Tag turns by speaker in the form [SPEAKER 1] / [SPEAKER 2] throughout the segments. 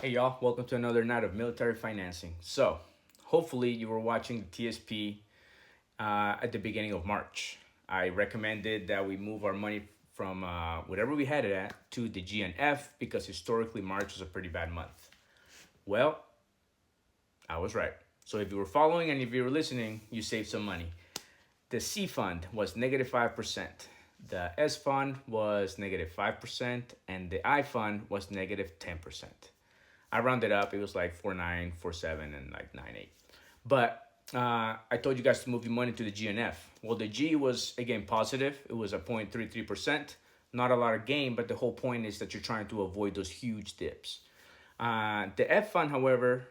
[SPEAKER 1] Hey y'all, welcome to another night of military financing. So, hopefully, you were watching the TSP at the beginning of March. I recommended that we move our money from whatever we had it at to the G and F because historically March was a pretty bad month. Well, I was right. So, if you were following and if you were listening, you saved some money. The C fund was negative 5%. The S fund was negative 5%, and the I fund was negative 10%. I rounded up. It was like 4.9, 4.7, and like 9.8. But I told you guys to move your money to the GNF. Well, the G was again positive. It was a 0.33%. Not a lot of gain, but the whole point is that you're trying to avoid those huge dips. The F fund, however,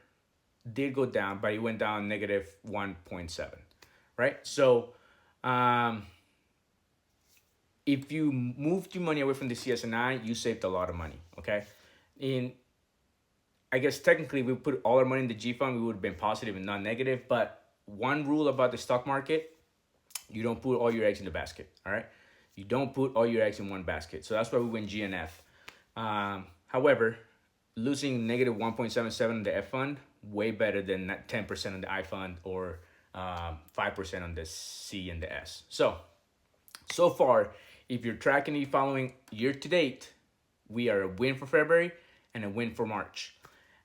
[SPEAKER 1] did go down, but it went down negative 1.7. Right. So um, if you moved your money away from the CSNI, you saved a lot of money. Okay. In I guess technically we put all our money in the G fund, we would have been positive and not negative. But one rule about the stock market, you don't put all your eggs in the basket. All right, you don't put all your eggs in one basket. So that's why we went G and F. However, losing negative 1.77 in the F fund, way better than 10% on the I fund or 5% on the C and the S. So far, if you're tracking and following year to date, we are a win for February and a win for March.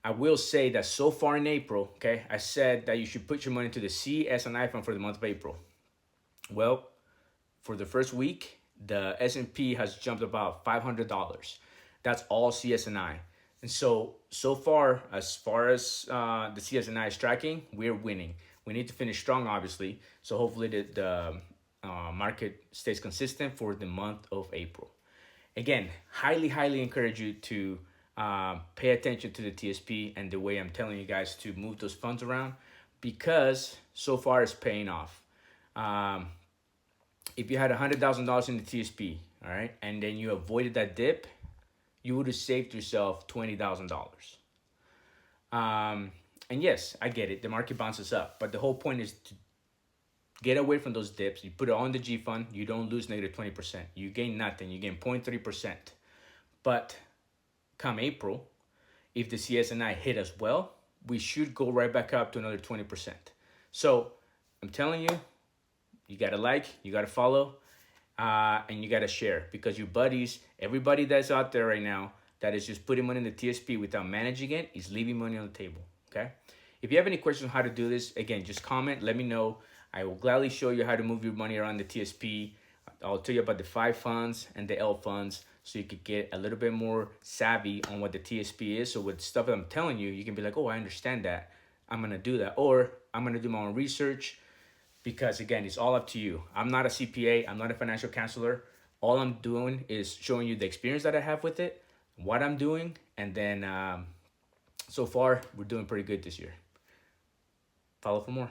[SPEAKER 1] I will say that so far in April, okay, I said that you should put your money to the C, S, and I fund for the month of April. Well, for the first week, the S&P has jumped about $500. That's all CSNI. And so far as the CSNI is tracking, we're winning. We need to finish strong, obviously. So hopefully the market stays consistent for the month of April. Again, highly encourage you to pay attention to the TSP and the way I'm telling you guys to move those funds around because so far it's paying off. Um, if you had $100,000 in the TSP, all right, and then you avoided that dip, you would have saved yourself $20,000. And yes, I get it. The market bounces up, but the whole point is to get away from those dips. You put it on the G fund. You don't lose negative 20%. You gain nothing. You gain 0.3%. But come April, if the CSNI hit as well, we should go right back up to another 20%. So I'm telling you, you got to like, you got to follow, and you got to share because your buddies, everybody that's out there right now that is just putting money in the TSP without managing it is leaving money on the table. Okay. If you have any questions on how to do this, again, just comment, let me know. I will gladly show you how to move your money around the TSP. I'll tell you about the 5 funds and the L funds so you could get a little bit more savvy on what the TSP is. So with stuff that I'm telling you, you can be like, oh, I understand that. I'm going to do that. Or I'm going to do my own research because, again, it's all up to you. I'm not a CPA. I'm not a financial counselor. All I'm doing is showing you the experience that I have with it, what I'm doing, and then so far, we're doing pretty good this year. Follow for more.